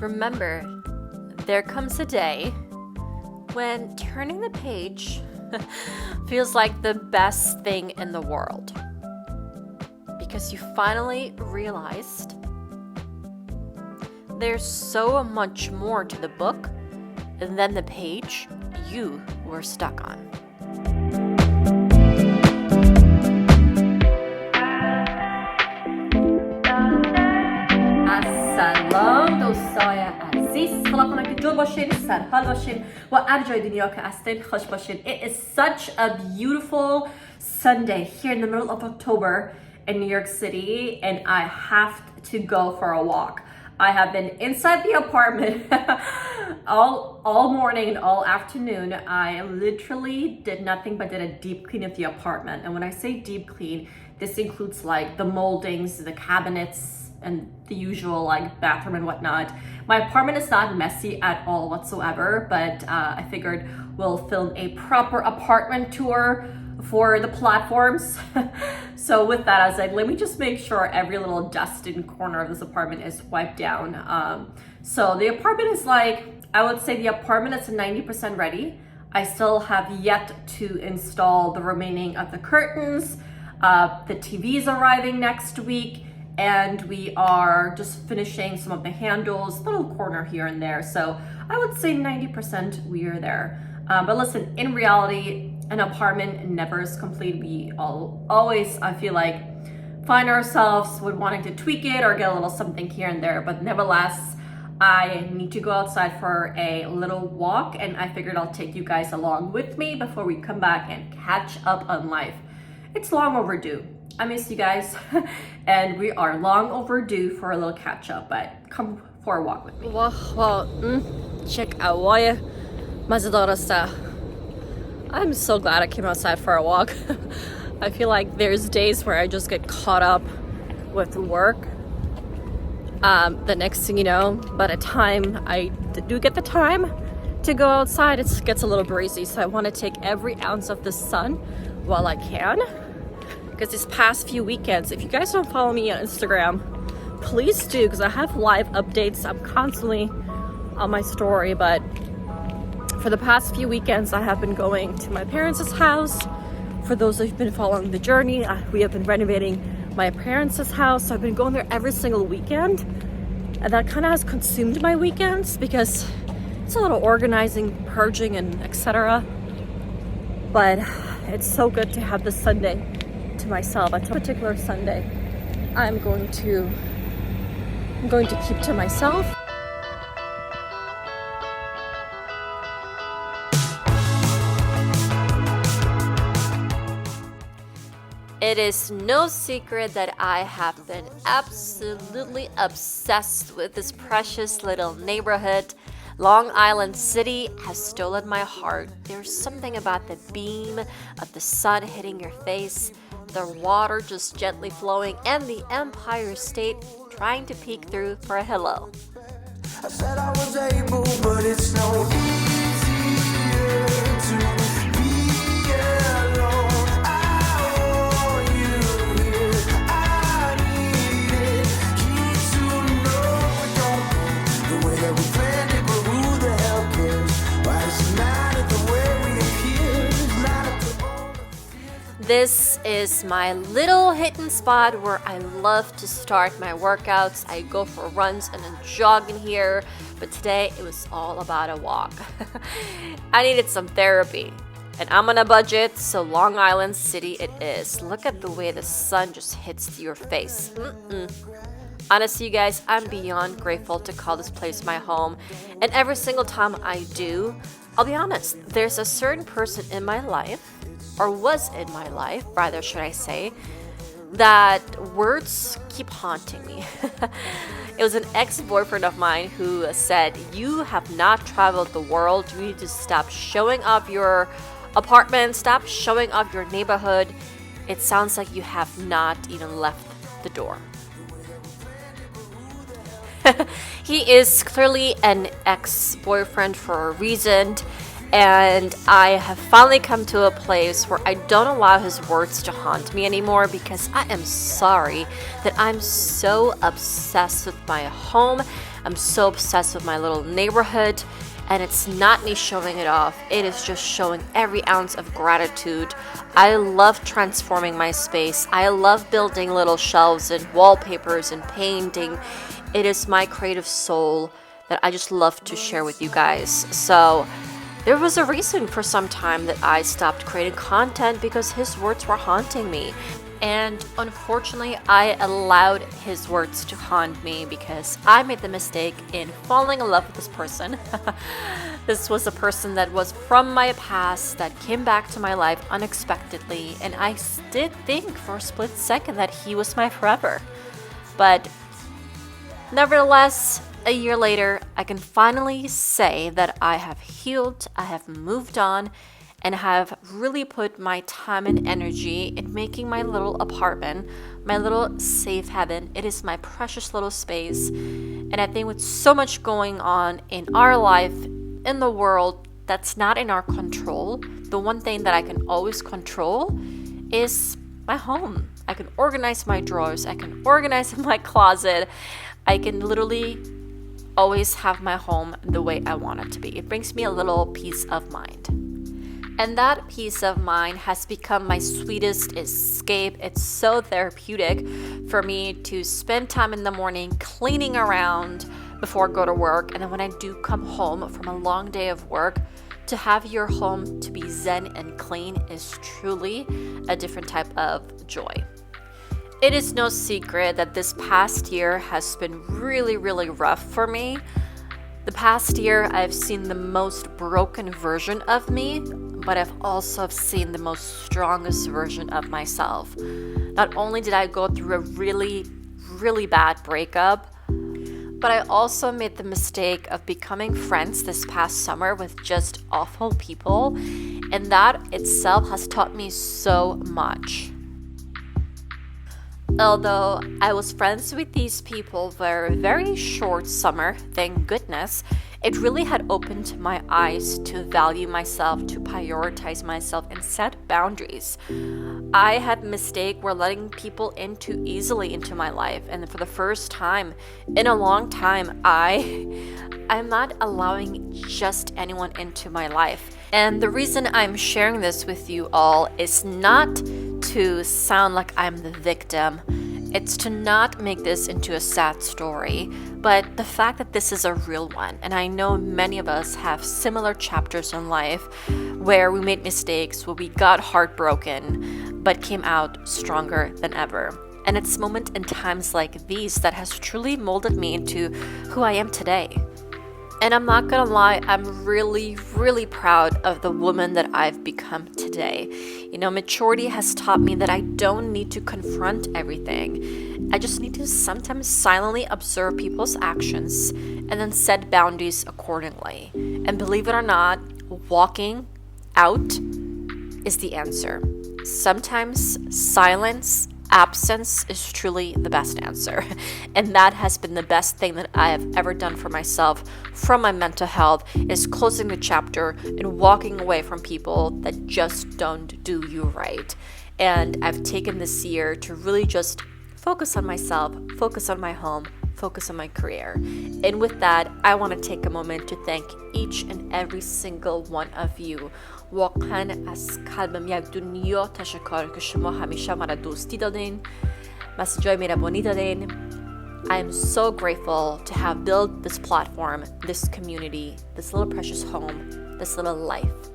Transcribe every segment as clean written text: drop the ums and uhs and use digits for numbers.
Remember, there comes a day when turning the page feels like the best thing in the world. Because you finally realized there's so much more to the book than the page you were stuck on. سلام دوستای عزیز، خدا کنه که جور باشین، سرحال باشین و هر جای دنیا که هستین خوش باشین. It is such a beautiful Sunday here in the middle of October in New York City, and I have to go for a walk. I have been inside the apartment all morning and all afternoon. I literally did nothing but did a deep clean of the apartment. And when I say deep clean, this includes like the moldings, the cabinets, and the usual like bathroom and whatnot. My apartment is not messy at all whatsoever, but I figured we'll film a proper apartment tour for the platforms. So with that, I was like, let me just make sure every little dusted corner of this apartment is wiped down. So the apartment is like, I would say the apartment is 90% ready. I still have yet to install the remaining of the curtains. The TV's arriving next week, and we are just finishing some of the handles, little corner here and there. So I would say 90% we are there. But listen, in reality, an apartment never is complete. We always, I feel like, find ourselves with wanting to tweak it or get a little something here and there. But nevertheless, I need to go outside for a little walk, and I figured I'll take you guys along with me before we come back and catch up on life. It's long overdue. I miss you guys, and we are long overdue for a little catch up, but come for a walk with me. Check out why I'm so glad I came outside for a walk. I feel like there's days where I just get caught up with work. The next thing you know, by the time I do get the time to go outside, it gets a little breezy. So I want to take every ounce of the sun while I can. Because this past few weekends, if you guys don't follow me on Instagram, please do, because I have live updates. I'm constantly on my story, but for the past few weekends, I have been going to my parents' house. For those who've been following the journey, we have been renovating my parents' house. So I've been going there every single weekend, and that kind of has consumed my weekends because it's a little organizing, purging, and etc. But it's so good to have this Sunday to myself. A particular Sunday I'm going to keep to myself. It is no secret that I have been absolutely obsessed with this precious little neighborhood. Long Island City has stolen my heart. There's something about the beam of the sun hitting your face, the water just gently flowing, and the Empire State trying to peek through for a hello. I said I was able, but it's no easier to be alone. I want you here, I need it. Need to know we don't go the way that we planned it, but who the hell cares? Why does it matter the way we appear? It's not up to all the fears. This is my little hidden spot where I love to start my workouts. I go for runs and a jog in here, but today it was all about a walk. I needed some therapy, and I'm on a budget, so Long Island City it is. Look at the way the sun just hits your face. Honestly, you guys, I'm beyond grateful to call this place my home, and every single time I do, I'll be honest, there's a certain person in my life, or was in my life, rather should I say, that words keep haunting me. It was an ex-boyfriend of mine who said, "You have not traveled the world. You need to stop showing off your apartment, stop showing off your neighborhood. It sounds like you have not even left the door." He is clearly an ex-boyfriend for a reason, And I have finally come to a place where I don't allow his words to haunt me anymore, because I am sorry that I'm so obsessed with my home. I'm so obsessed with my little neighborhood. And it's not me showing it off. It is just showing every ounce of gratitude. I love transforming my space. I love building little shelves and wallpapers and painting. It is my creative soul that I just love to share with you guys. So there was a reason for some time that I stopped creating content, because his words were haunting me. And unfortunately, I allowed his words to haunt me because I made the mistake in falling in love with this person. This was a person that was from my past that came back to my life unexpectedly. And I did think for a split second that he was my forever. But nevertheless, a year later, I can finally say that I have healed, I have moved on, and have really put my time and energy in making my little apartment, my little safe haven. It is my precious little space. And I think with so much going on in our life, in the world, that's not in our control, the one thing that I can always control is my home. I can organize my drawers, I can organize my closet, I can literally always have my home the way I want it to be. It brings me a little peace of mind. And that peace of mind has become my sweetest escape. It's so therapeutic for me to spend time in the morning cleaning around before I go to work. And then when I do come home from a long day of work, to have your home to be zen and clean is truly a different type of joy. It is no secret that this past year has been really, really rough for me. The past year, I've seen the most broken version of me, but I've also seen the most strongest version of myself. Not only did I go through a really, really bad breakup, but I also made the mistake of becoming friends this past summer with just awful people, and that itself has taught me so much. Although I was friends with these people for a very short summer, thank goodness, it really had opened my eyes to value myself, to prioritize myself, and set boundaries. I had a mistake where letting people in too easily into my life, and for the first time in a long time, I'm not allowing just anyone into my life. And the reason I'm sharing this with you all is not to sound like I'm the victim. It's to not make this into a sad story, but the fact that this is a real one. And I know many of us have similar chapters in life where we made mistakes, where we got heartbroken, but came out stronger than ever. And it's moments and times like these that has truly molded me into who I am today. And I'm not gonna lie, I'm really, really proud of the woman that I've become today. You know, maturity has taught me that I don't need to confront everything. I just need to sometimes silently observe people's actions and then set boundaries accordingly. And believe it or not, walking out is the answer. Sometimes silence, absence is truly the best answer. And that has been the best thing that I have ever done for myself from my mental health, is closing the chapter and walking away from people that just don't do you right. And I've taken this year to really just focus on myself, focus on my home, focus on my career. And with that, I want to take a moment to thank each and every single one of you. واقعا از قلبم یک دنیا تشکر که شما همیشه مرا دوستی دادین، مسیجای مهربانی دادین. I am so grateful to have built this platform, this community, this little precious home, this little life.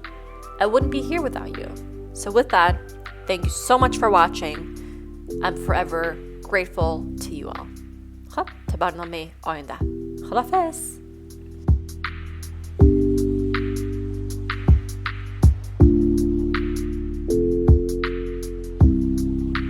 I wouldn't be here without you. So with that, thank you so much for watching. I'm forever grateful to you all. خب تا برنامه آینده. خداحافظ.